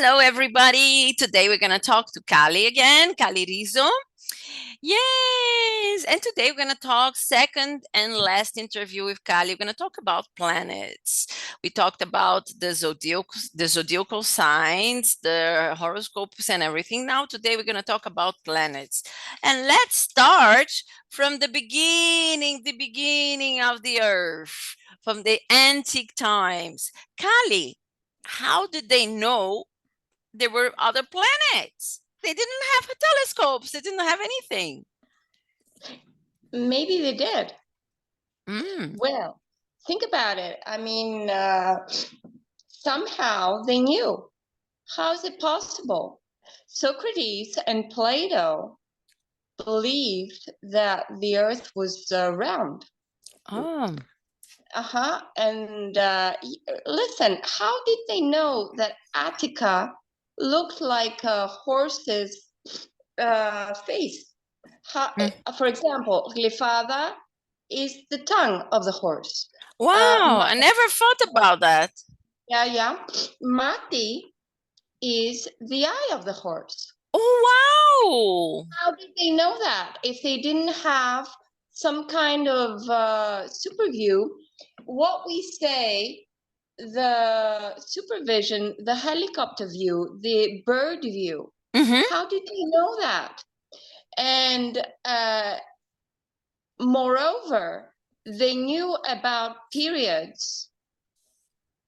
Hello, everybody. Today we're going to talk to Kaly again, Kaly Rizou. Yes, and today we're going to talk second and last interview with Kaly. We're going to talk about planets. We talked about the zodiacal signs, the horoscopes and everything. Now today we're going to talk about planets. And let's start from the beginning of the earth, from the antique times. Kaly, how did they know there were other planets? They didn't have telescopes. They didn't have anything. Maybe they did. Mm. Well, think about it. I mean, somehow they knew. How is it possible? Socrates and Plato believed that the earth was round. Oh. And listen, how did they know that Attica looked like a horse's face? For example, Glyphada is the tongue of the horse. Wow, I never thought about that. Yeah. Mati is the eye of the horse. Oh, wow. How did they know that? If they didn't have some kind of super view, what we say, the supervision, the helicopter view, the bird view, how did they know that? And moreover, they knew about periods.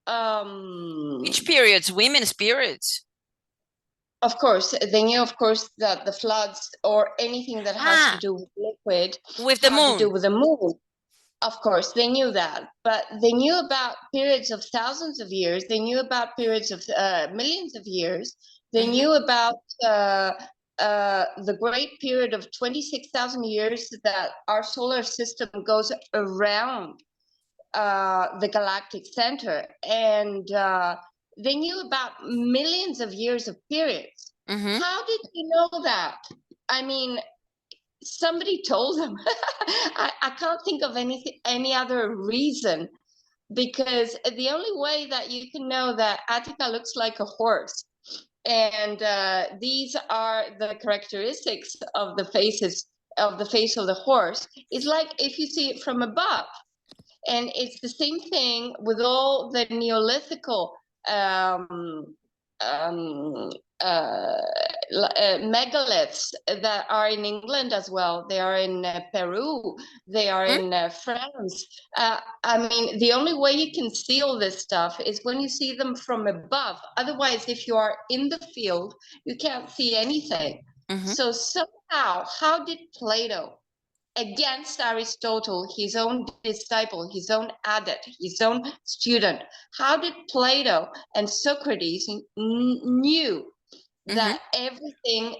Which periods? Women's periods? Of course, they knew, of course, that the floods or anything that has to do with liquid with the moon. to do with the moon. Of course, they knew that, but they knew about periods of thousands of years. They knew about periods of millions of years. They knew about the great period of 26,000 years that our solar system goes around the galactic center. And they knew about millions of years of periods. How did they know that? I mean, somebody told them. I can't think of any other reason, because the only way that you can know that Attica looks like a horse, and these are the characteristics of the face of the horse, is like if you see it from above. And it's the same thing with all the Neolithical megaliths that are in England as well. They are in Peru. They are in France. I mean, the only way you can see all this stuff is when you see them from above. Otherwise, if you are in the field, you can't see anything. So somehow, how did Plato, against Aristotle, his own disciple, his own adept, his own student, how did Plato and Socrates knew that everything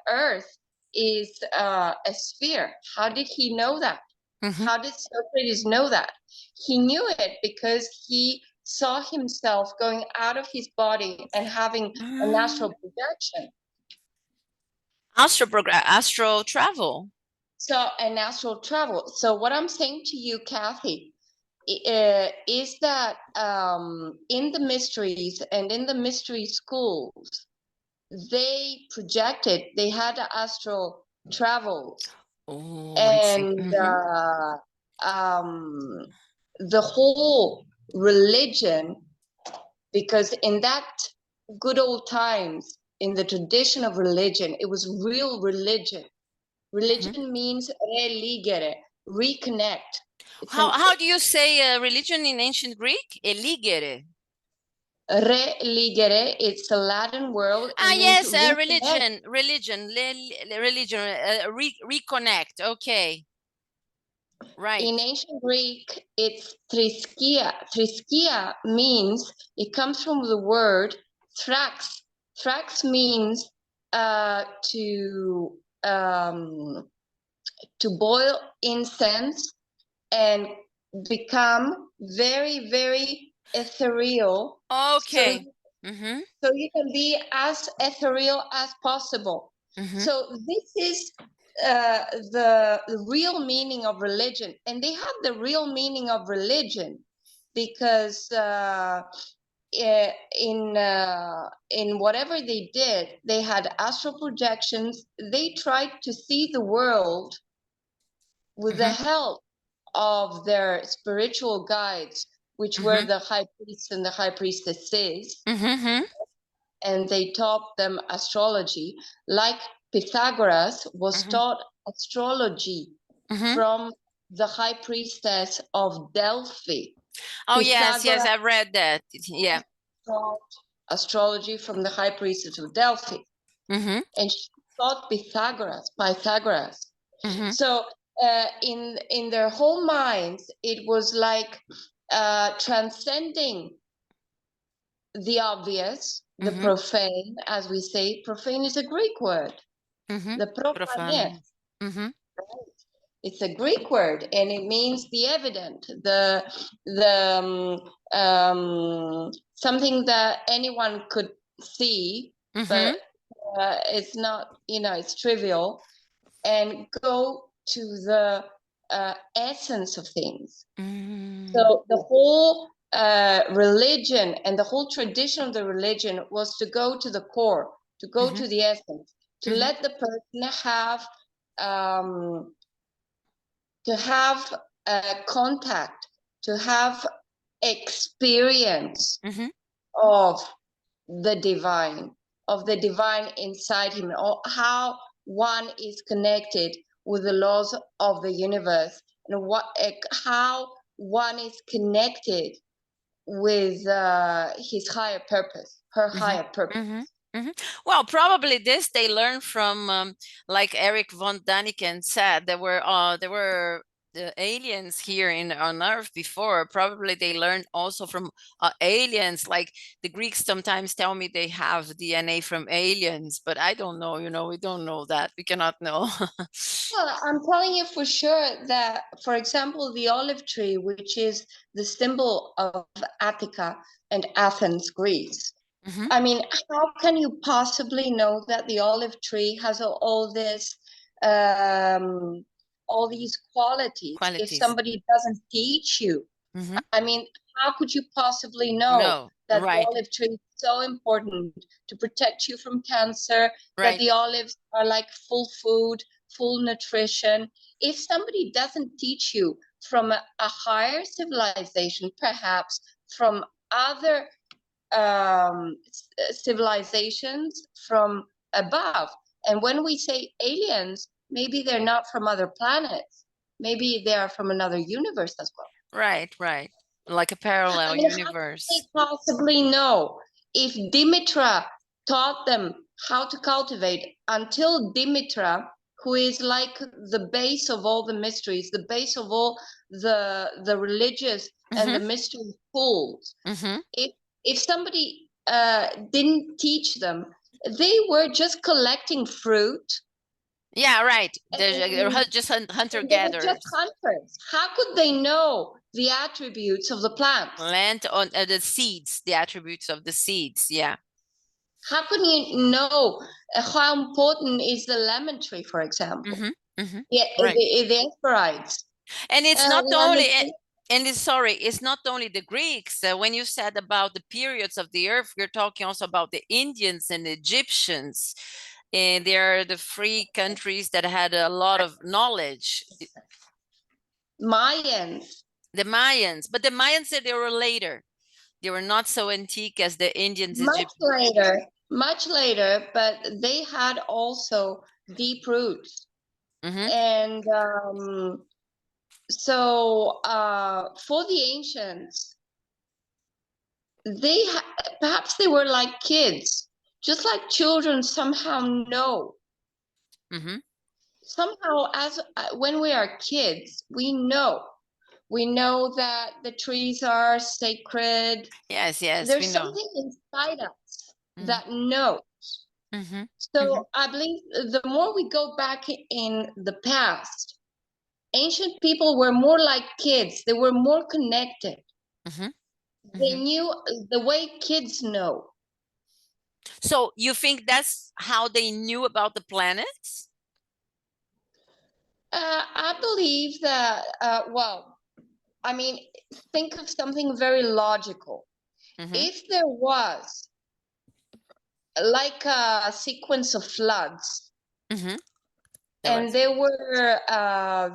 Earth is a sphere? How did he know that? How did Socrates know that? He knew it because he saw himself going out of his body and having an astral projection. Astral travel. So an astral travel. So what I'm saying to you, Kathy, is that in the mysteries and in the mystery schools, they projected, they had astral travels. And the whole religion, because in that good old times, in the tradition of religion, it was real religion. Religion means religere, reconnect. How do you say religion in ancient Greek? Eligere. Religere, it's a Latin word. Yes, religion, reconnect. Okay. Right. In ancient Greek, it's triskia. Triskia means, it comes from the word thrax. Thrax means to boil incense and become very, very ethereal. Okay. So you can be as ethereal as possible. So this is the real meaning of religion. And they had the real meaning of religion because in whatever they did, they had astral projections. They tried to see the world with the help of their spiritual guides, which were the high priests and the high priestesses, and they taught them astrology. Like Pythagoras was taught astrology from the high priestess of Delphi. Oh, yes, Pythagoras I read that. Yeah. taught astrology from the high priestess of Delphi, and she taught Pythagoras. So in their whole minds, it was like transcending the obvious, the profane, as we say. Profane is a Greek word. The profanes. It's a Greek word, and it means the evident, the something that anyone could see, but it's not, it's trivial, and go to the essence of things. So the whole religion and the whole tradition of the religion was to go to the core, to go to the essence, to let the person have contact, to have experience of the divine inside him, or how one is connected with the laws of the universe, and how one is connected with his higher purpose, her higher purpose. Well, probably this they learned from, like Eric von Daniken said, there were the aliens here on Earth before. Probably they learned also from aliens. Like the Greeks sometimes tell me they have DNA from aliens, but I don't know. We don't know that. We cannot know. Well, I'm telling you for sure that, for example, the olive tree, which is the symbol of Attica and Athens, Greece. I mean, how can you possibly know that the olive tree has all these qualities if somebody doesn't teach you? I mean, how could you possibly know that the olive tree is so important to protect you from cancer, that the olives are like full food, full nutrition? If somebody doesn't teach you from a higher civilization, perhaps from other civilizations from above. And when we say aliens, maybe they're not from other planets. Maybe they are from another universe as well. Right. Like a parallel universe. How can they possibly know if Dimitra taught them how to cultivate, until Dimitra, who is like the base of all the mysteries, the base of all the religious and the mystery schools. If somebody didn't teach them, they were just collecting fruit. Yeah, right. They're just hunter-gatherers. Just hunters. How could they know the attributes of the plants? Land on the seeds, the attributes of the seeds. Yeah. How can you know how important is the lemon tree, for example? The Hesperides. And it's not only, it's not only the Greeks. When you said about the periods of the earth, we're talking also about the Indians and the Egyptians. And they're the free countries that had a lot of knowledge. Mayans. The Mayans, but the Mayans, they were later. They were not so antique as the Indians. Much later, but they had also deep roots. And so for the ancients, perhaps they were like kids, just like children somehow know. Somehow, when we are kids, we know that the trees are sacred. Yes, there's something inside us that knows. So I believe the more we go back in the past, ancient people were more like kids. They were more connected. They knew the way kids know. So you think that's how they knew about the planets? I believe that, well, I mean, think of something very logical. If there was like a sequence of floods, and there were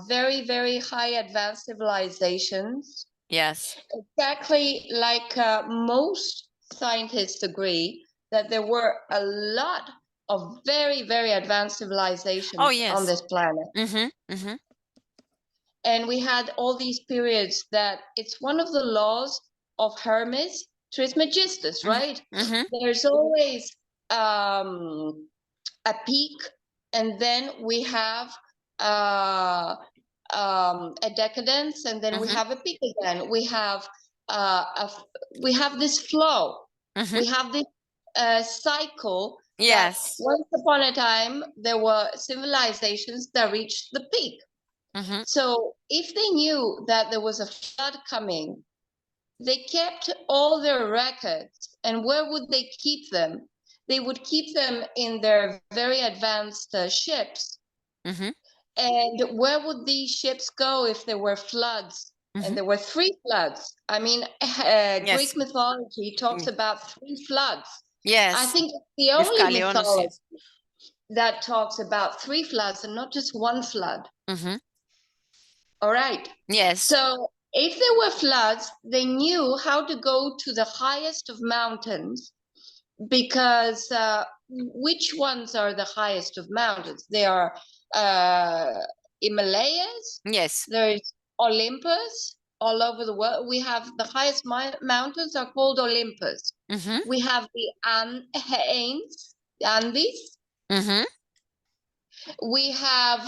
very, very high advanced civilizations. Yes. Exactly like most scientists agree that there were a lot of very, very advanced civilizations on this planet. And we had all these periods that it's one of the laws of Hermes Trismegistus, right? There's always a peak, and then we have a decadence, and then we have a peak again. We have this flow. We have this cycle. Yes. That once upon a time there were civilizations that reached the peak. So if they knew that there was a flood coming, they kept all their records. And where would they keep them? They would keep them in their very advanced ships. And where would these ships go if there were floods? And there were 3 floods. I mean, Greek mythology talks about 3 floods. Yes. I think it's the only mythology that talks about 3 floods and not just 1 flood. All right. Yes. So if there were floods, they knew how to go to the highest of mountains, because which ones are the highest of mountains? They are Himalayas. Yes. There's Olympus. All over the world, we have the highest mountains are called Olympus. We have the Andes. We have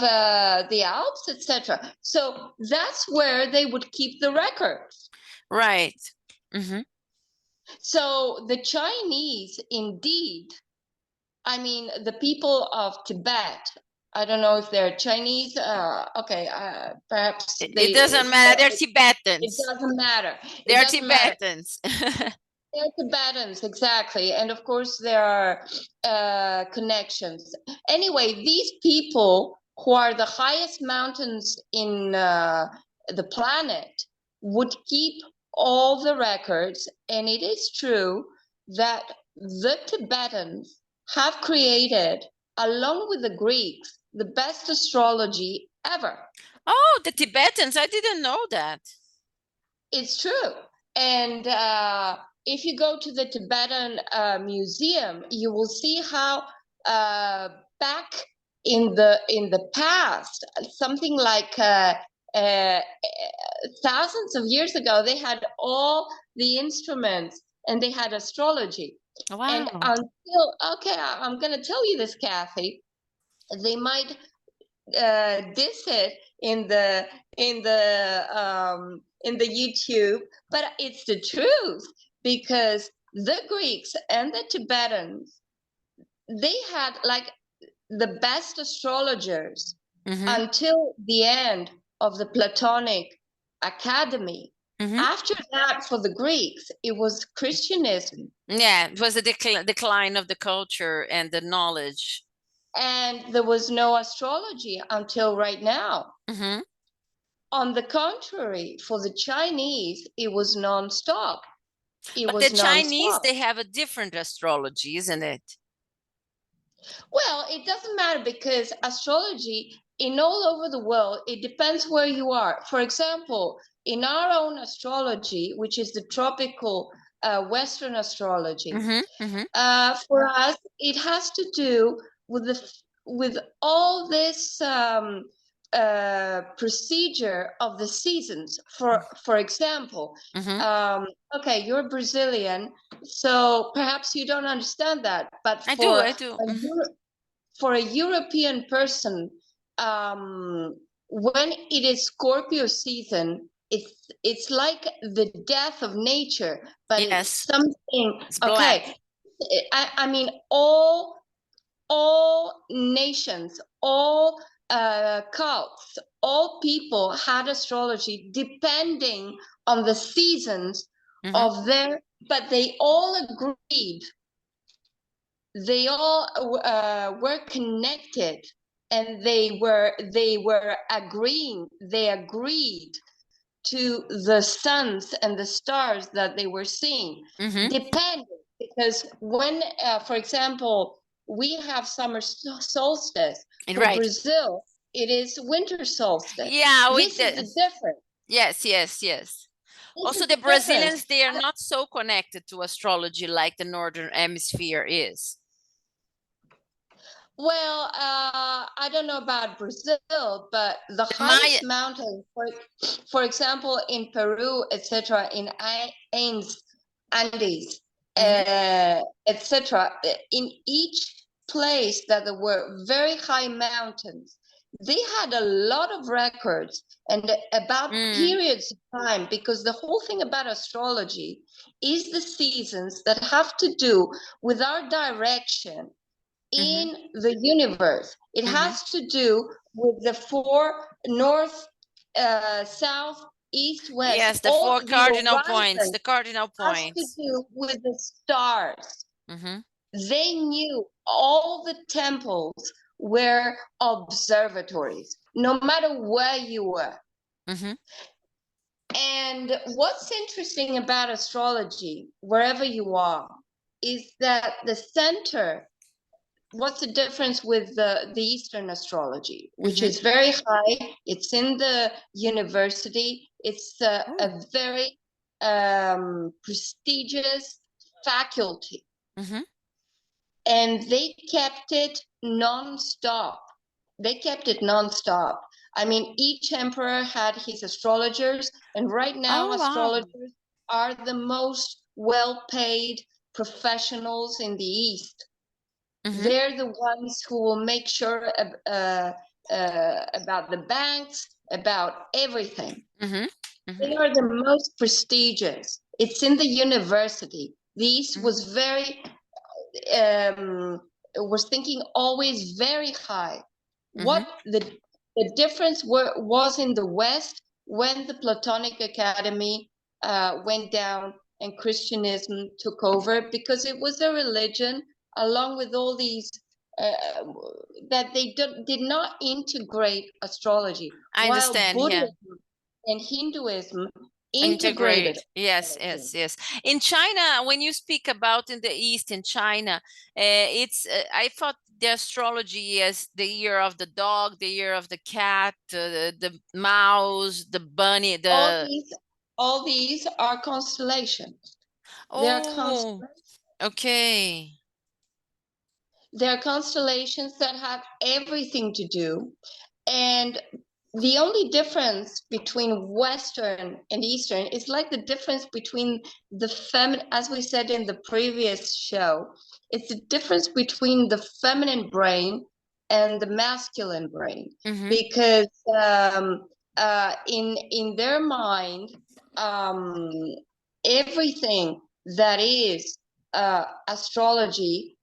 the Alps, etc. So that's where they would keep the records. Right. So the Chinese, indeed, I mean, the people of Tibet, I don't know if they're Chinese. Okay, perhaps it doesn't matter. They're Tibetans. It doesn't matter. They're Tibetans. They're Tibetans, exactly. And of course, there are connections. Anyway, these people who are the highest mountains in the planet would keep all the records. And it is true that the Tibetans have created, along with the Greeks, the best astrology ever. Oh, the Tibetans. I didn't know that. It's true. And if you go to the Tibetan museum, you will see how back in the past, something like thousands of years ago, they had all the instruments and they had astrology. Wow. And until, okay, I'm going to tell you this, Kathy, they might diss it in the YouTube, but it's the truth, because the Greeks and the Tibetans, they had like the best astrologers until the end of the Platonic Academy. After that, for the Greeks, it was Christianism. Yeah, it was the decline of the culture and the knowledge. And there was no astrology until right now. On the contrary, for the Chinese, it was nonstop. But the Chinese, they have a different astrology, isn't it? Well, it doesn't matter, because astrology in all over the world, it depends where you are. For example, in our own astrology, which is the tropical Western astrology, for us, it has to do with all this procedure of the seasons. For example, okay, you're Brazilian, so perhaps you don't understand that, but I do. For a European person, when it is Scorpio season, it's like the death of nature, but it's something. It's black. Okay, I mean, all nations, all cults, all people had astrology depending on the seasons of their, but they all agreed. They all were connected, and they were agreeing. They agreed to the suns and the stars that they were seeing, depending, because when, for example, we have summer solstice. For Right. Brazil, it is winter solstice. Yeah, This is the difference. yes, yes, yes. Also, the Brazilians, they are not so connected to astrology like the Northern Hemisphere is. Well, I don't know about Brazil, but the highest mountain, for example, in Peru, etc., in Andes, etc., in each place that there were very high mountains, they had a lot of records and about periods of time, because the whole thing about astrology is the seasons that have to do with our direction in the universe. It has to do with the four north, south, east, west. Yes, the all four the cardinal points. horizon The cardinal has to points. do with the stars. They knew all the temples were observatories, no matter where you were. And what's interesting about astrology, wherever you are, is that the center. What's the difference with the Eastern astrology, which is very high? It's in the university. It's a very prestigious faculty. And they kept it non-stop. They kept it non-stop. I mean, each emperor had his astrologers, and right now astrologers are the most well-paid professionals in the East. They're the ones who will make sure about the banks, about everything. They are the most prestigious. It's in the university. The East was very, was thinking always very high. What the difference was in the West when the Platonic Academy went down and Christianism took over, because it was a religion along with all these that they did not integrate astrology. I understand, while Buddhism and Hinduism integrated. Yes, yes, yes. In China, when you speak about in the East, in China, it's I thought the astrology is the year of the dog, the year of the cat, the mouse, the bunny, all these are constellations. Oh, okay. They're constellations that have everything to do. And the only difference between Western and Eastern is like the difference between the feminine, as we said in the previous show, it's the difference between the feminine brain and the masculine brain. Because in their mind, everything that is astrology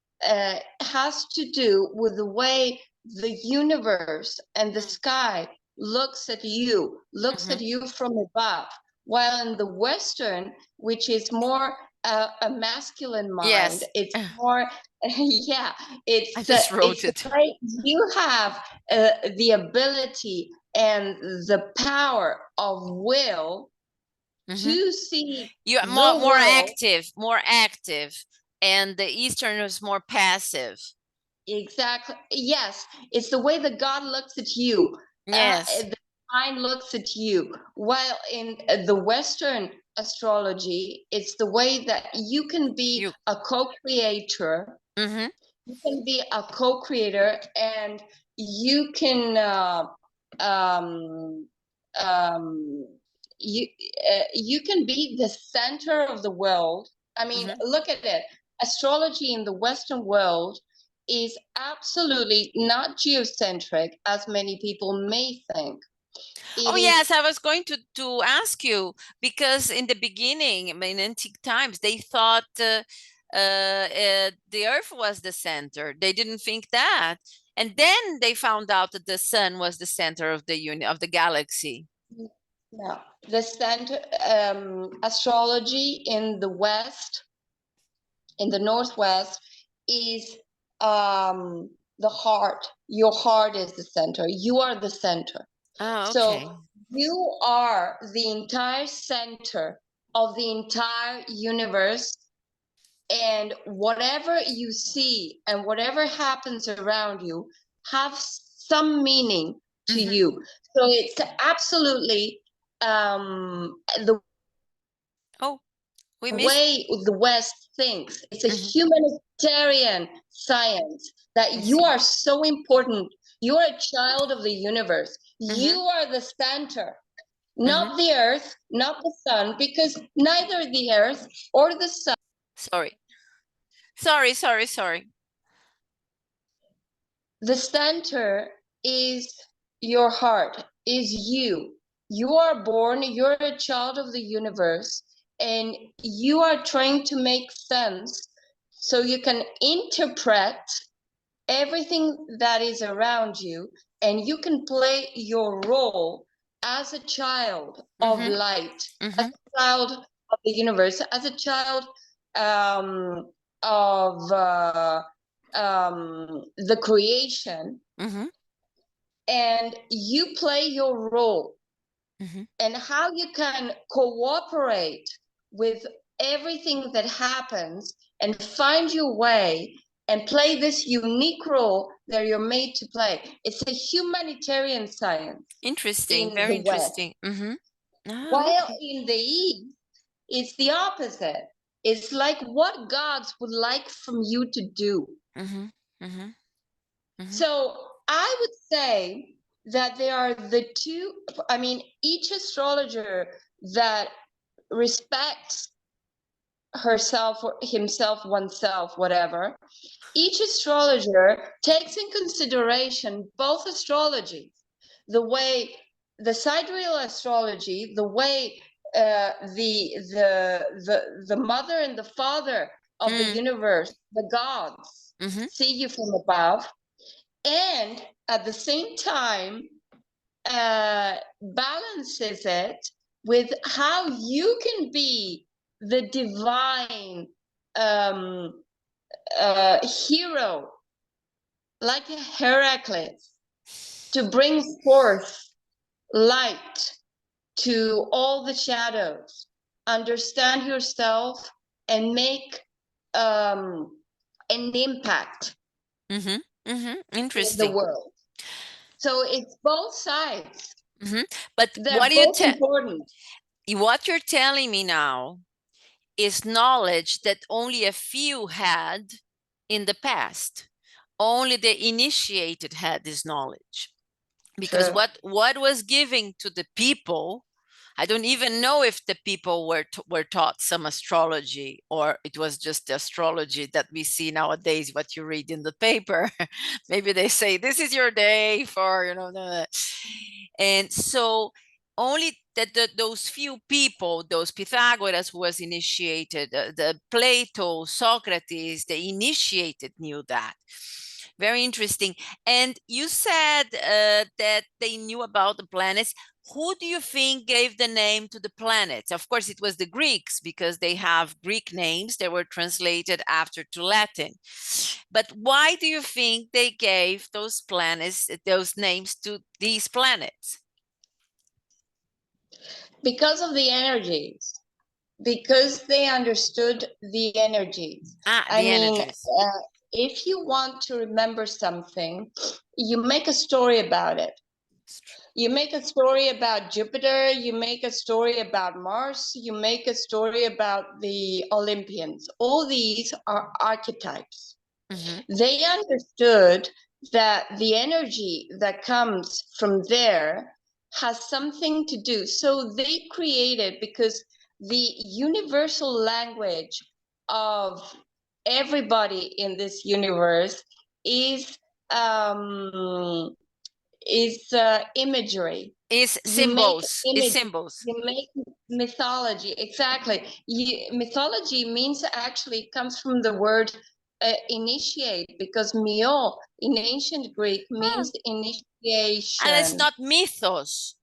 has to do with the way the universe and the sky looks at you from above. While in the Western, which is more a masculine mind, it's more, yeah, I just wrote it. You have the ability and the power of will to see you're more active, and the Eastern is more passive. Exactly. Yes, it's the way that God looks at you. Yes, the mind looks at you. While in the Western astrology, it's the way that you can be a co-creator. You can be a co-creator, and you can you can be the center of the world. I mean, look at it. Astrology in the Western world is absolutely not geocentric, as many people may think. Yes, I was going to ask you, because in the beginning, in antique times, they thought the Earth was the center. They didn't think that, and then they found out that the sun was the center of the galaxy. No, the center astrology in the West, in the Northwest, is the heart. Your heart is the center. You are the center. Oh, okay. So You are the entire center of the entire universe, and whatever you see and whatever happens around you have some meaning to you. So it's absolutely the Oh, we missed. way the West thinks. It's a Mhm. humanitarian science that I you see. are so important. You are a child of the universe. You Mhm. are the center, Mhm. not the earth, not the sun, because neither the earth or the sun. Sorry. Sorry. The center is your heart, is you. You are born, you're a child of the universe, and you are trying to make sense so you can interpret everything that is around you, and you can play your role as a child of Mhm. light, as Mhm. a child of the universe, as a child of the creation, Mhm. and you play your role. Mhm. And how you can cooperate with everything that happens and find your way and play this unique role that you're made to play. It's a humanitarian science Interesting. in Very the West, interesting. Mhm. Ah, while okay. in the East, it's the opposite. It's like what gods would like from you to do. Mhm. Mhm. Mhm. So I would say that there are the two, I mean, each astrologer that respects herself or himself, oneself, whatever, each astrologer takes in consideration both astrologies, the way the sidereal astrology, the way the mother and the father of the Mm. universe, the gods, Mhm. see you from above, and at the same time balances it with how you can be the divine hero, like a Heracles, to bring forth light to all the shadows, understand yourself, and make an impact Mhm. Mhm. in the Interesting. world. So it's both sides. Mhm. But They're both important. what you're telling me now is knowledge that only a few had in the past. Only the initiated had this knowledge. Because True. what was given to the people, I don't even know if the people were taught some astrology, or it was just the astrology that we see nowadays, what you read in the paper. Maybe they say this is your day for, and so only those few people, those Pythagoras who was initiated, the Plato, Socrates, the initiated knew that. Very interesting. And you said that they knew about the planets. Who do you think gave the name to the planets? Of course, it was the Greeks, because they have Greek names that were translated after to Latin. But why do you think they gave those planets, those names to these planets? Because of the energies, because they understood the energies. Ah, I the mean, energies. if you want to remember something, you make a story about it. You make a story about Jupiter, you make a story about Mars, you make a story about the Olympians. All these are archetypes. Mm-hmm. They understood that the energy that comes from there has something to do. So they created, because the universal language of everybody in this universe is imagery. Is You make symbols. Is image, symbols. you make mythology. Exactly. Mythology means, actually comes from the word initiate, because myo in ancient Greek Ah, means and it's initiation. not mythos.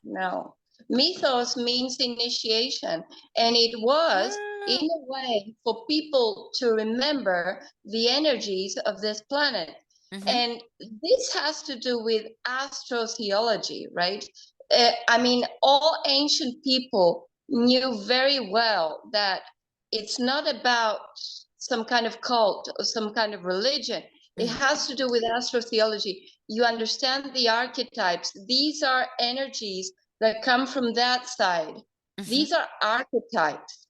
No, mythos means initiation, and it was Ah, in a way for people to remember the energies of this planet. mm-hmm. And this has to do with astrotheology, right? I mean, all ancient people knew very well that it's not about some kind of cult or some kind of religion. It has to do with astrotheology. You understand the archetypes. These are energies that come from that side. These are archetypes.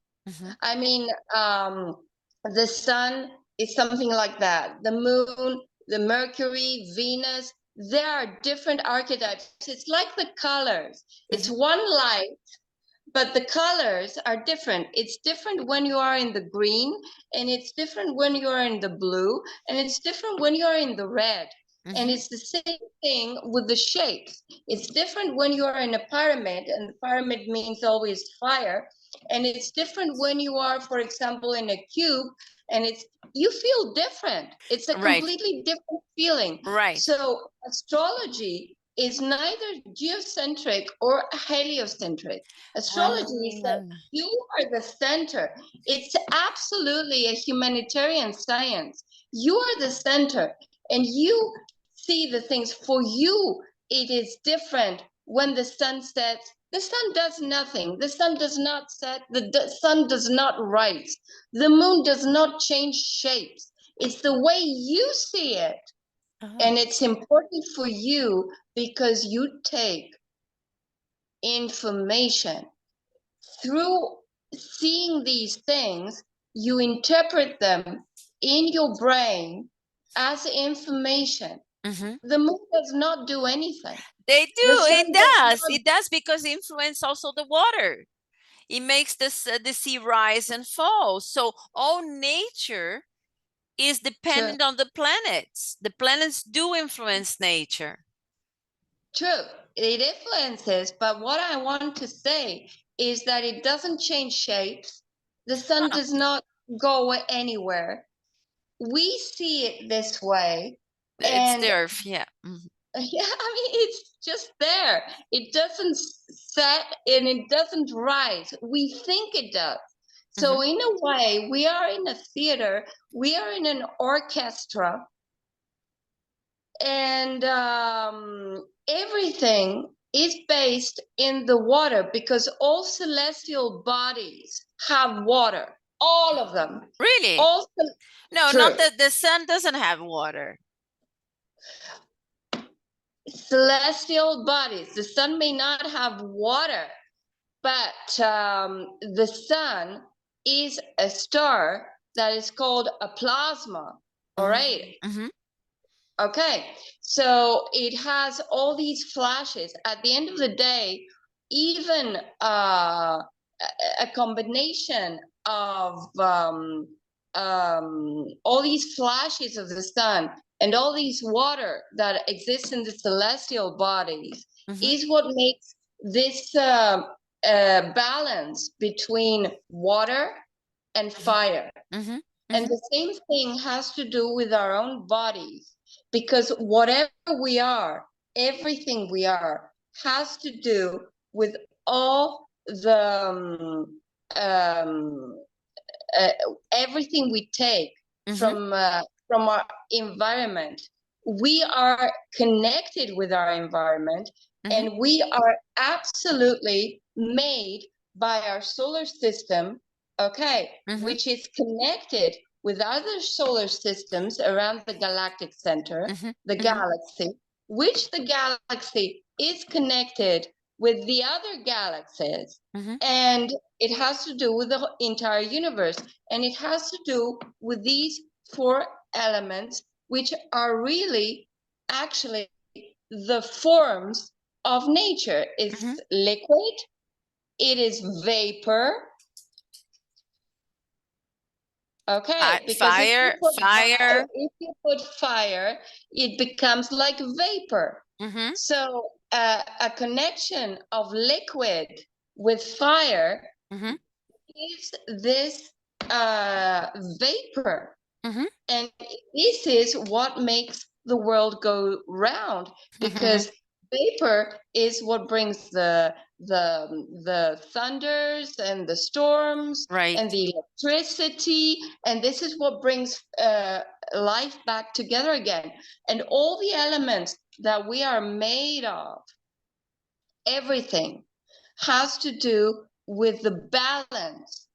I mean, the sun is something like that. The moon, the Mercury, Venus, there are different archetypes. It's like the colors. It's one light, but the colors are different. It's different when you are in the green, and it's different when you are in the blue, and it's different when you are in the red. And it's the same thing with the shapes. It's different when you are in a pyramid, and the pyramid means always fire. And it's different when you are, for example, in a cube, and you feel different. It's a completely different feeling. Right. So astrology is neither geocentric or heliocentric. Astrology is that you are the center. It's absolutely a humanitarian science. You are the center, and you see the things. For you, it is different when the sun sets. The sun does nothing. The sun does not set. The sun does not rise. The moon does not change shapes. It's the way you see it. And it's important for you because you take information. Through seeing these things, you interpret them in your brain as information. The moon does not do anything. They do. It does because it influences also the water. It makes the sea rise and fall. So all nature is dependent on the planets. The planets do influence nature. True, it influences, but what I want to say is that it doesn't change shapes. The sun does not go anywhere. We see it this way. It's the earth, yeah. Yeah, I mean, it's just there. It doesn't set and it doesn't rise. We think it does. So in a way, we are in a theater, we are in an orchestra, and everything is based in the water because all celestial bodies have water, all of them. Really? No, True. not that the sun doesn't have water. Celestial bodies, the sun may not have water, but the sun is a star that is called a plasma. All right. Okay, so it has all these flashes. At the end of the day, even a combination of all these flashes of the sun and all these water that exists in the celestial bodies is what makes this balance between water and fire. And the same thing has to do with our own bodies, because whatever we are, everything we are, has to do with all the everything we take from our environment. We are connected with our environment, and we are absolutely made by our solar system, okay, which is connected with other solar systems around the galactic center, the galaxy, which the galaxy is connected with the other galaxies, and it has to do with the entire universe, and it has to do with these four elements, which are really actually the forms of nature. It's liquid, it is vapor. Okay, because fire. If you put fire, it becomes like vapor. So a connection of liquid with fire is this vapor. And this is what makes the world go round, because vapor is what brings the thunders and the storms and the electricity, and this is what brings life back together again. And all the elements that we are made of everything has to do with the balance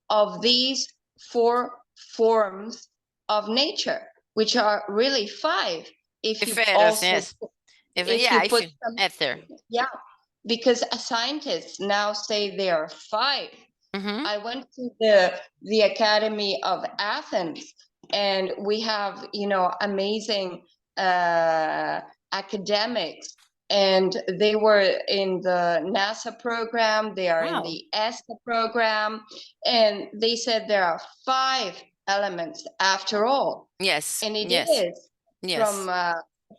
of these 4 forms of nature, which are really 5 if you Esferas, also yes. if you If put you some, ether. yeah, because scientists now say there are 5. Mm-hmm. I went to the Academy of Athens, and we have, amazing academics, and they were in the NASA program, they are in Wow. the ESTA program, and they said there are 5 elements after all. Yes. And it Yes. is Yes.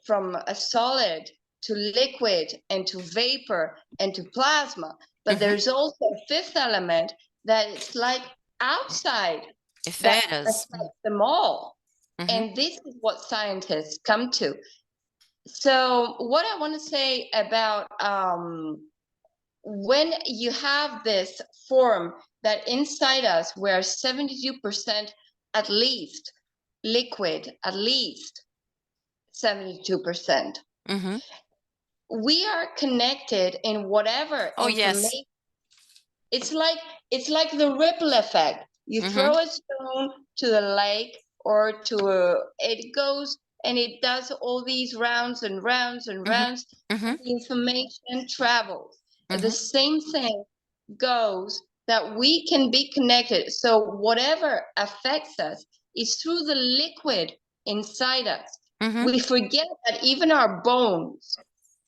from a solid to liquid and to vapor and to plasma. But Mm-hmm. there's also a 5th element that is like outside, that Esferas. affects them all. Mm-hmm. And this is what scientists come to. So what I want to say about when you have this form that inside us we're 72% at least liquid, at least 72%. Mm-hmm. We are connected in whatever Oh, yes. information. It's like the ripple effect. You Mm-hmm. throw a stone to the lake or it goes and it does all these rounds and rounds and Mm-hmm. rounds, Mm-hmm. and the information travels. The Mm-hmm. same thing goes, that we can be connected. So whatever affects us is through the liquid inside us. Mm-hmm. We forget that even our bones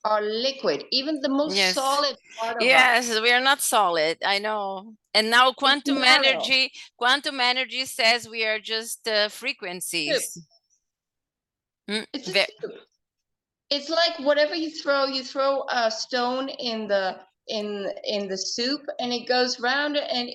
are liquid, even the most Yes. solid part of us. Yes, we are not solid. I know. And now It's narrow. quantum energy says we are just Soup. frequencies. It's a soup. It's like whatever you throw a stone in the soup, and it goes round, and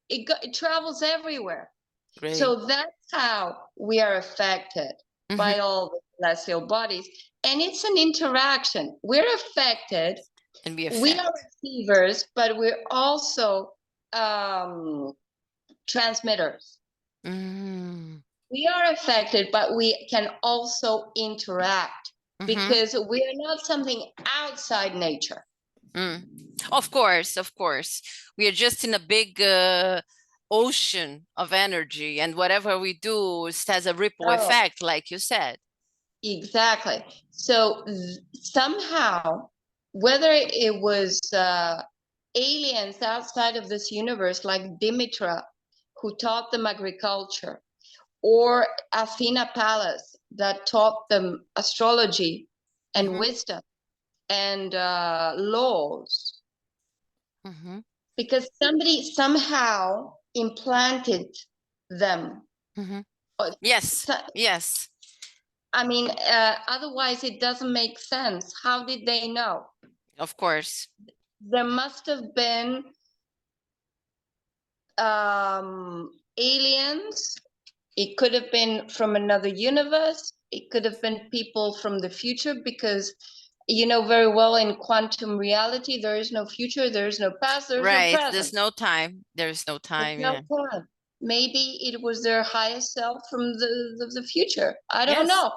it travels everywhere. Great. So that's how we are affected by all the celestial bodies. And it's an interaction. We're affected. And we We affect. are receivers, but we're also transmitters. Mm. We are affected, but we can also interact, because we are not something outside nature. Of course, of course. We are just in a big ocean of energy, and whatever we do has a ripple effect, like you said. Exactly. So somehow, whether it was aliens outside of this universe, like Dimitra, who taught them agriculture, or Athena Pallas, that taught them astrology and wisdom and laws, because somebody somehow implanted them. Yes, yes. I mean, otherwise it doesn't make sense. How did they know? Of course. There must have been aliens. It could have been from another universe. It could have been people from the future, because you know very well in quantum reality, there is no future, there is no past, there is no present. There's no time. There's no time. There's no time. Maybe it was their highest self from the future. I don't know.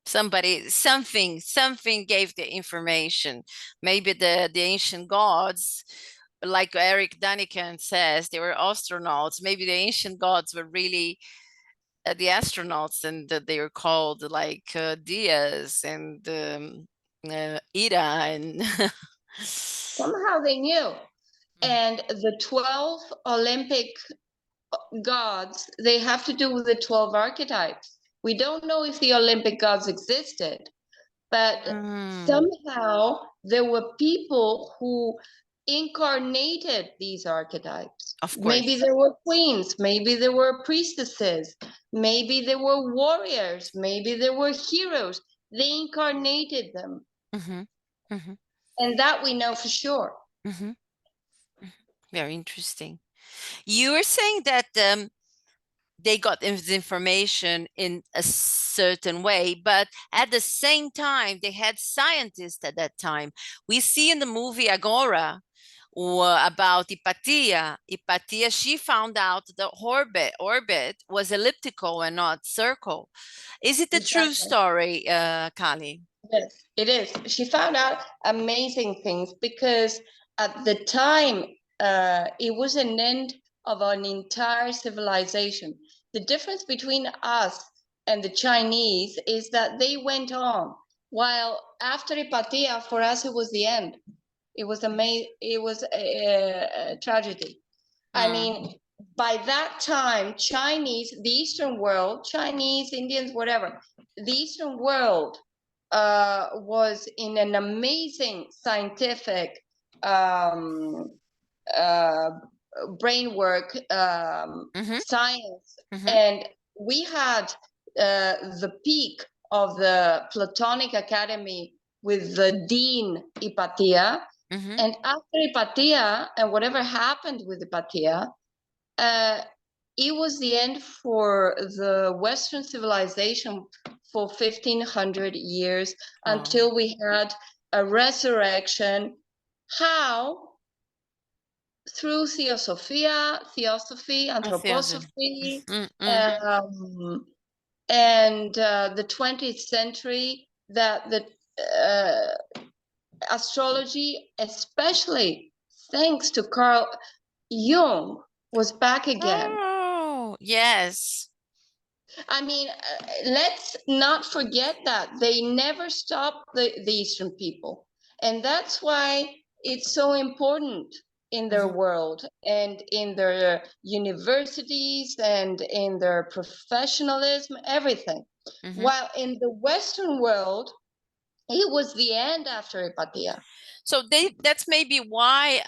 Something gave the information. Maybe the ancient gods, like Eric Daniken says, they were astronauts. Maybe the ancient gods were really the astronauts, and they were called like Diaz and Ida, and Somehow they knew. And the 12 Olympic gods, they have to do with the 12 archetypes. We don't know if the Olympic gods existed, but somehow there were people who incarnated these archetypes. of course. Maybe there were queens, maybe there were priestesses, maybe there were warriors, maybe there were heroes. They incarnated them. And that we know for sure. Very interesting. You were saying that they got the information in a certain way, but at the same time, they had scientists at that time. We see in the movie Agora, about Hypatia. Hypatia, she found out the orbit was elliptical and not circle. Is it a true Exactly. story, Kaly? Yes, it is. She found out amazing things because at the time, it was an end of an entire civilization. The difference between us and the Chinese is that they went on, while after Hypatia, for us, it was the end. It was It was a tragedy. I mean, by that time, Chinese, the Eastern world, Chinese, Indians, whatever, the Eastern world was in an amazing scientific um, uh, brain work, science, and we had the peak of the Platonic Academy with the Dean Hypatia. And after Hypatia, and whatever happened with Hypatia, it was the end for the Western civilization for 1500 years until we had a resurrection. How? Through theosophy, anthroposophy, and the 20th century, that the astrology, especially thanks to Carl Jung, was back again. Oh, yes. I mean, let's not forget that they never stopped the Eastern people. And that's why it's so important in their world and in their universities and in their professionalism, everything. While in the Western world, it was the end after Hypatia. So that's maybe why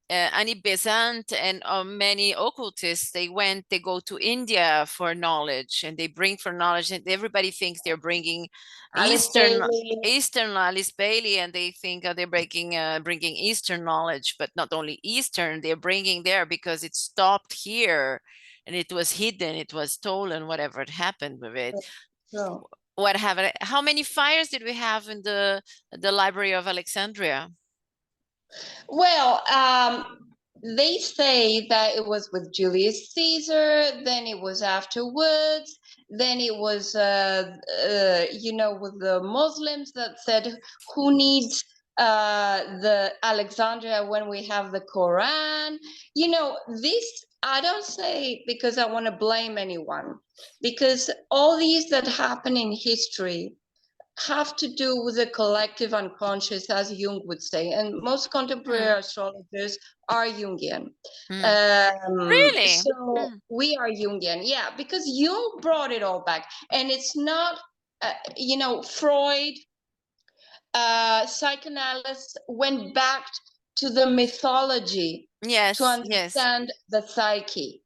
Annie Besant and many occultists, they go to India for knowledge, and they bring for knowledge, and everybody thinks they're bringing Alice Eastern Alice Bailey, and they think they're bringing Eastern knowledge, but not only Eastern, they're bringing there because it stopped here, and it was hidden, it was stolen, whatever had happened with it. So, How many fires did we have in the Library of Alexandria? well, they say that it was with Julius Caesar, then it was afterwards, then it was, with the Muslims that said, who needs the Alexandria when we have the Quran? This, I don't say because I want to blame anyone, because all these that happen in history have to do with the collective unconscious, as Jung would say, and most contemporary astrologers are Jungian. Really? So we are Jungian, yeah, because Jung brought it all back, and it's not, Freud, psychoanalysts went back to the mythology to understand the psyche.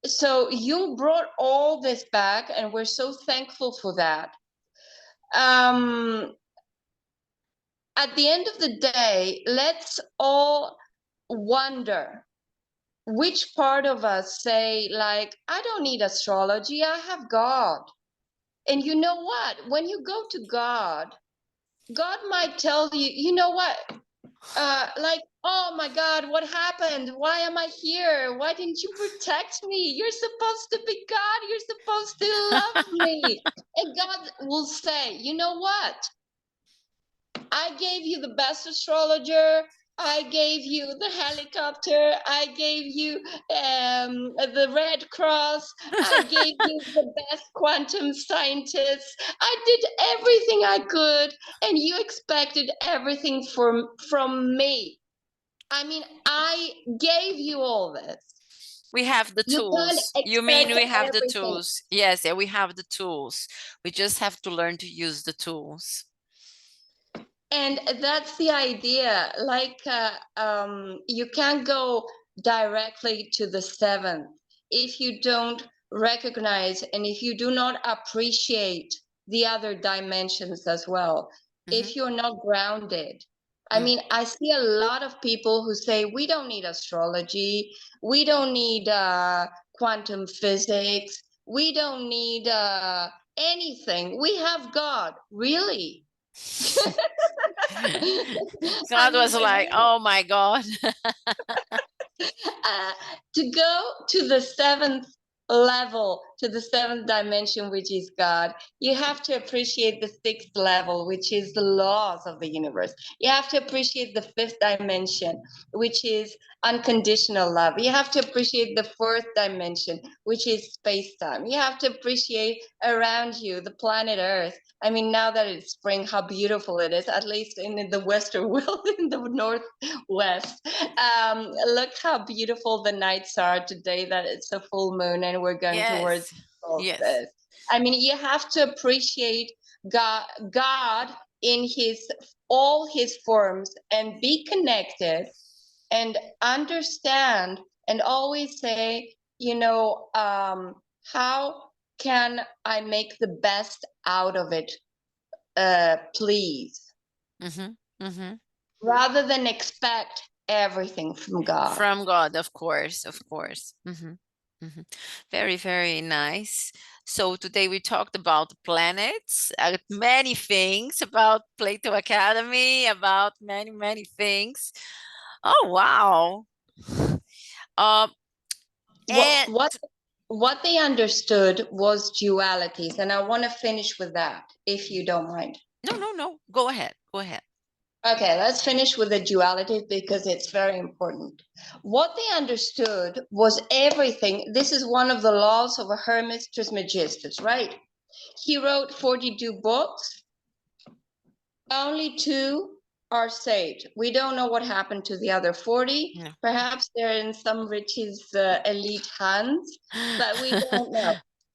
So Jung brought all this back, and we're so thankful for that. At the end of the day, let's all wonder which part of us say, like, I don't need astrology, I have God. And you know what? When you go to God, God might tell you, you know what? Like, oh my God, what happened? Why am I here? Why didn't you protect me? You're supposed to be God. You're supposed to love me. And God will say, you know what? I gave you the best astrologer. I gave you the helicopter. I gave you the Red Cross. I gave you the best quantum scientists. I did everything I could, and you expected everything from me. I mean, I gave you all this. We have the tools. You mean we have the tools? Yes, yeah, we have the tools. We just have to learn to use the tools. And that's the idea. Like, you can't go directly to the seventh if you don't recognize and if you do not appreciate the other dimensions as well. If you're not grounded. I mean, I see a lot of people who say, we don't need astrology. We don't need quantum physics. We don't need anything. We have God. Really? God was like, oh my God. To go to the seventh level, to the seventh dimension, which is God, you have to appreciate the sixth level, which is the laws of the universe. You have to appreciate the fifth dimension, which is unconditional love. You have to appreciate the fourth dimension, which is space-time. You have to appreciate around you the planet Earth. I mean, now that it's spring, how beautiful it is, at least in the Western world, in the Northwest. Look how beautiful the nights are today, that it's a full moon and we're going towards Yes. solstice. Yes. I mean, you have to appreciate God in all his forms and be connected and understand and always say, how can I make the best out of it, please, rather than expect everything from God. From God, of course, of course. Very, very nice. So today we talked about planets, many things about Plato Academy, about many, many things. Oh, wow. And What they understood was dualities, and I want to finish with that, if you don't mind. No. Go ahead. Go ahead. Okay, let's finish with the duality because it's very important. What they understood was everything. This is one of the laws of a Hermes Trismegistus, right? He wrote 42 books. Only 2 are saved. We don't know what happened to the other 40. No. Perhaps they're in some rich's elite hands, but we don't know.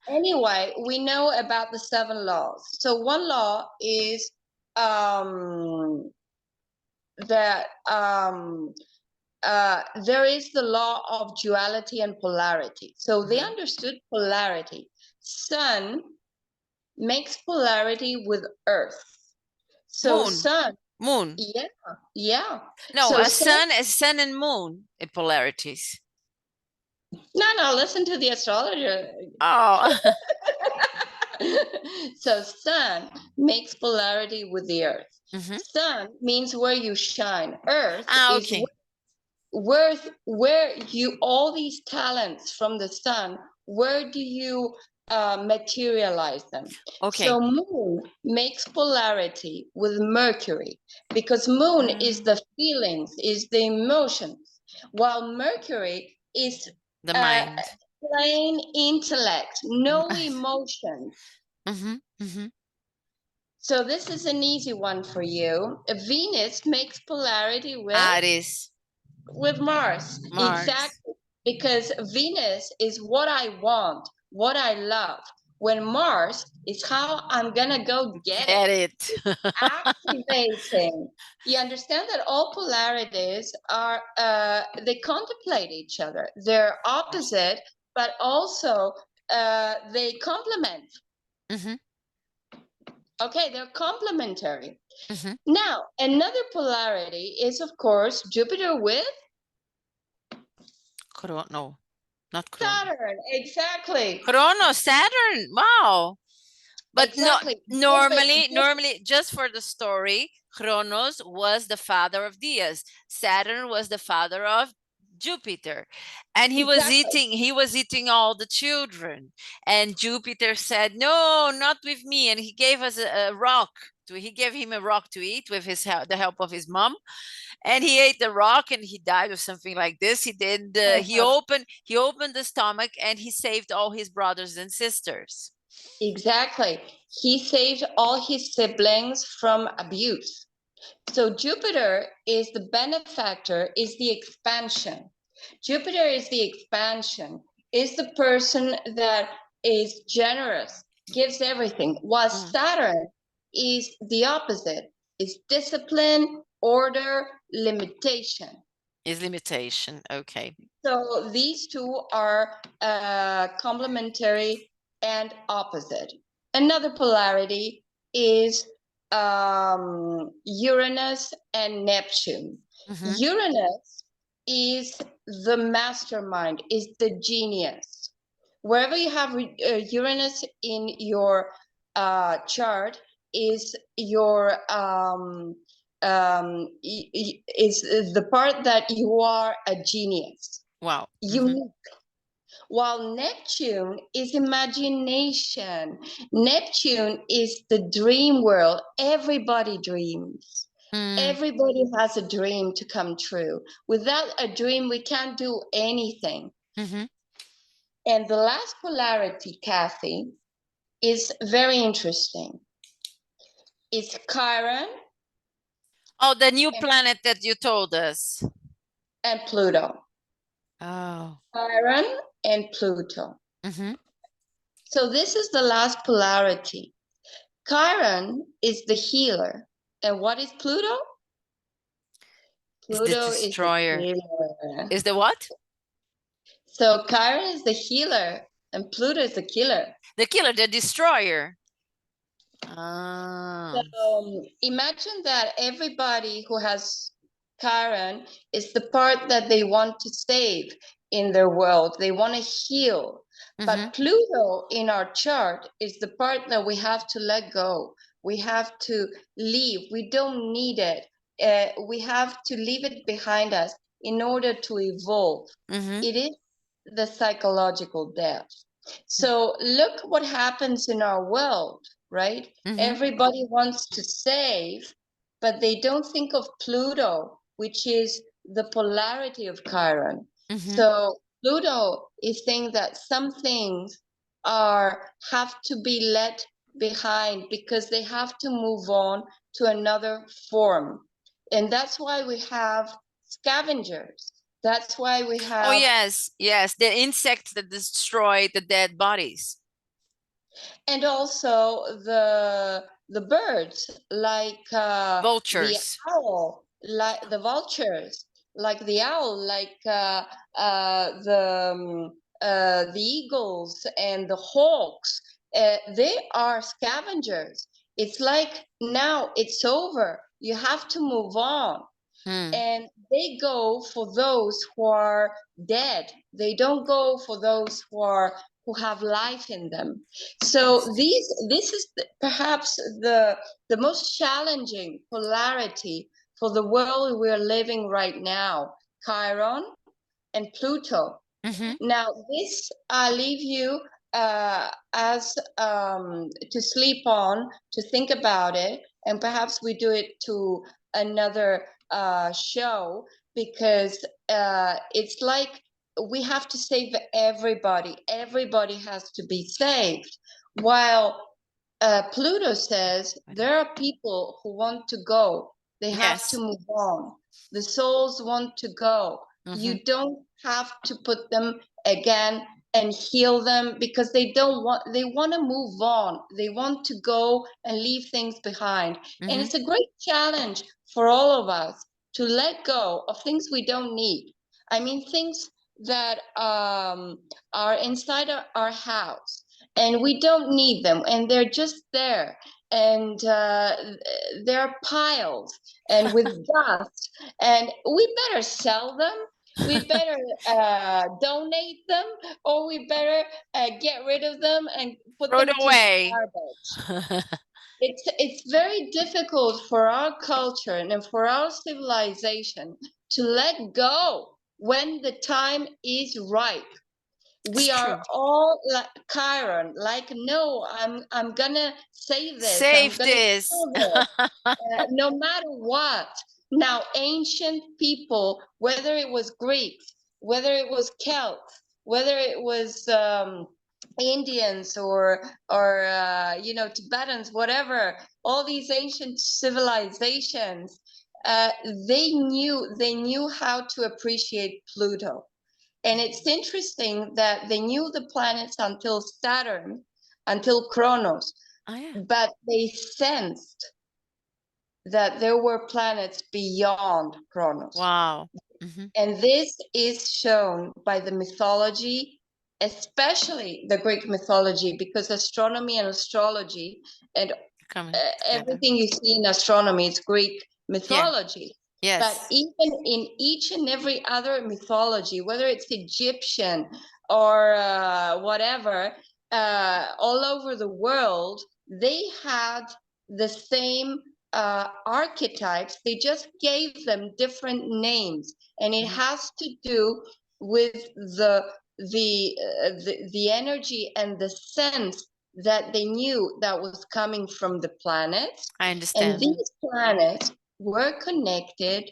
Anyway, we know about the 7 laws. So one law is that there is the law of duality and polarity. So they understood polarity. Sun makes polarity with Earth. So moon. Yeah. No, so a sun and moon polarities. No, listen to the astrologer. Oh. So sun makes polarity with the Earth. Sun means where you shine. Earth is where you, all these talents from the sun, where do you materialize them? Okay. So moon makes polarity with Mercury, because moon is the feelings, is the emotions, while Mercury is the mind, plain intellect, no emotions. So this is an easy one for you. Venus makes polarity with Aries. With Mars. Exactly, because Venus is what I want, what I love, when Mars is how I'm gonna go get it. Activating. You understand that all polarities are they contemplate each other. They're opposite, but also they complement. Okay, they're complementary. Now, another polarity is, of course, Jupiter with no, not Saturn. Exactly. Saturn. Wow. But exactly. Normally, just for the story, Kronos was the father of Dias. Saturn was the father of Jupiter, and he was eating all the children. And Jupiter said, "No, not with me." And he gave us a rock. He gave him a rock to eat with the help of his mom. And he ate the rock and he died or something like this. He did. He opened the stomach and he saved all his brothers and sisters. Exactly. He saved all his siblings from abuse. So Jupiter is the benefactor, is the expansion. Jupiter is the expansion, is the person that is generous, gives everything, while Saturn is the opposite, is discipline, order, limitation. Is limitation, okay. So these two are complementary and opposite. Another polarity is Uranus and Neptune. Uranus is the mastermind, is the genius. Wherever you have Uranus in your chart is your is the part that you are a genius. Wow. Unique. While Neptune is imagination. Neptune is the dream world. Everybody dreams. Everybody has a dream to come true. Without a dream, we can't do anything. And the last polarity, Kathy, is very interesting. It's Chiron. Oh, the new planet that you told us. And Pluto. Oh. Chiron and Pluto. So this is the last polarity. Chiron is the healer. And what is Pluto? Pluto is the destroyer. healer. Is the what? So Chiron is the healer and Pluto is the killer. The killer, the destroyer. Ah. So imagine that everybody who has Chiron is the part that they want to save in their world. They want to heal. But Pluto in our chart is the part that we have to let go. We have to leave. We don't need it. We have to leave it behind us in order to evolve. It is the psychological death. So look what happens in our world, right? Everybody wants to save, but they don't think of Pluto, which is the polarity of Chiron. So Pluto is saying that some things have to be left behind because they have to move on to another form. And that's why we have scavengers. That's why we have... Oh, yes, yes, the insects that destroy the dead bodies. And also the birds, like vultures. The owl, like the vultures, like the owl, like the eagles and the hawks. They are scavengers. It's like, now it's over. You have to move on. And they go for those who are dead. They don't go for those who have life in them. So this is perhaps the most challenging polarity for the world we're living right now, Chiron and Pluto. Now this I leave you as to sleep on, to think about it, and perhaps we do it to another show, because it's like we have to save everybody. Everybody has to be saved. While Pluto says there are people who want to go. They have to move on. The souls want to go. You don't have to put them again and heal them, because they want to move on. They want to go and leave things behind. And it's a great challenge for all of us to let go of things we don't need. I mean, things that are inside our house, and we don't need them, and they're just there, and they're piles and with dust, and we better sell them. We better donate them, or we better get rid of them and put Throw them it to away. garbage. It's very difficult for our culture and for our civilization to let go when the time is ripe. We are all like Chiron, like, no, I'm gonna save this. Save this. No matter what. Now, ancient people, whether it was Greeks, whether it was Celts, whether it was Indians or Tibetans, whatever, all these ancient civilizations, they knew how to appreciate Pluto. And it's interesting that they knew the planets until Saturn, until Kronos, but they sensed that there were planets beyond Kronos. Wow. And this is shown by the mythology, especially the Greek mythology, because astronomy and astrology and everything you see in astronomy is Greek mythology. Yes. But even in each and every other mythology, whether it's Egyptian or whatever, all over the world, they had the same archetypes, they just gave them different names, and it has to do with the energy and the sense that they knew that was coming from the planets. I And understand. these planets were connected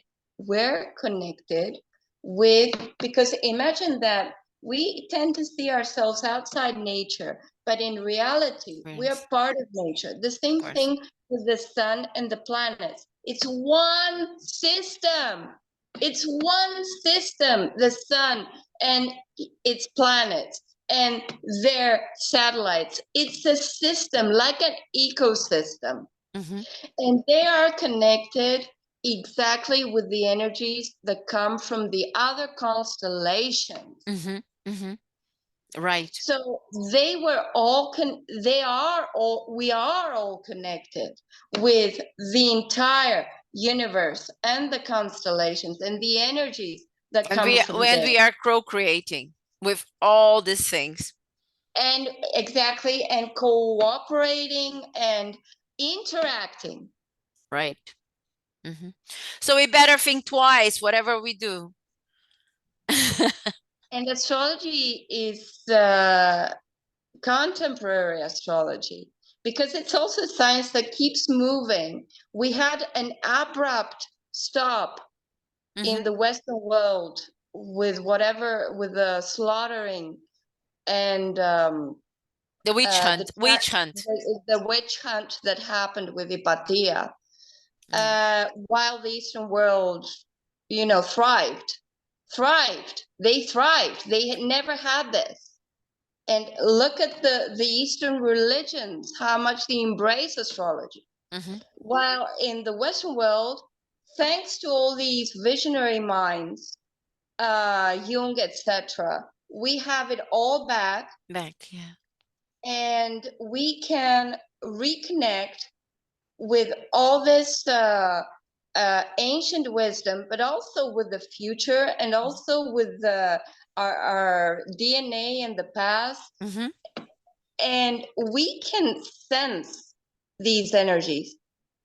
with, because imagine that we tend to see ourselves outside nature, but in reality, we are Yes, part of nature. The same of course. thing with the sun and the planets. It's one system. It's one system, the sun and its planets and their satellites. It's a system, like an ecosystem. And they are connected exactly with the energies that come from the other constellations. Right. So they were all we are all connected with the entire universe and the constellations and the energies that And come from there. we are co-creating with all these things. And exactly, and cooperating and interacting. Right. So we better think twice, whatever we do. And astrology is contemporary astrology, because it's also science that keeps moving. We had an abrupt stop in the Western world with the slaughtering and the witch hunt. the witch hunt that happened with Hypatia, while the Eastern world, thrived. They thrived. They had never had this. And look at the Eastern religions, how much they embrace astrology. While in the Western world, thanks to all these visionary minds, Jung, etc., we have it all back. And we can reconnect with all this ancient wisdom, but also with the future, and also with our DNA in the past. And we can sense these energies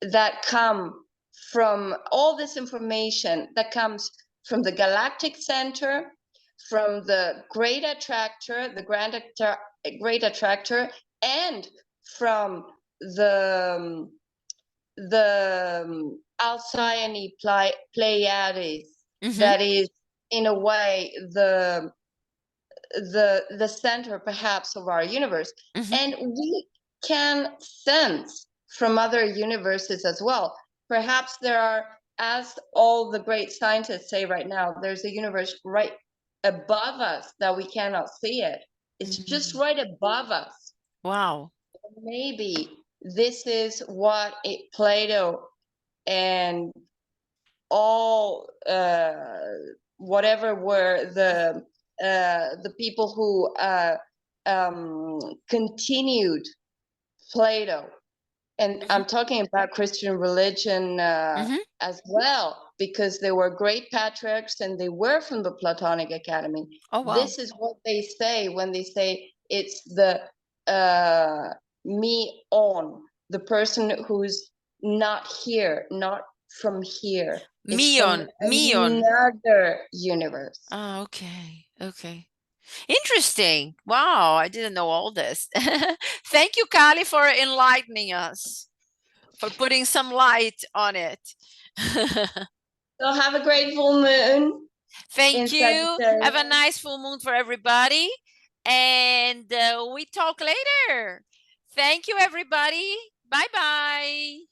that come from all this information that comes from the galactic center, from the great attractor, great attractor, and from the Alcyone Pleiades, that is in a way the center perhaps of our universe. And we can sense from other universes as well. Perhaps there are, as all the great scientists say right now, there's a universe right above us that we cannot see it. It's just right above us. Wow. Maybe this is what Plato and all whatever were the people who continued Plato, and I'm talking about Christian religion as well, because they were great patriarchs and they were from the Platonic Academy. Oh, wow. This is what they say when they say it's the me on, the person who's not here, not from here. It's from another universe. Oh, okay. Okay. Interesting. Wow, I didn't know all this. Thank you, Kaly, for enlightening us, for putting some light on it. So have a great full moon. Thank you. Have a nice full moon for everybody. And we talk later. Thank you, everybody. Bye-bye.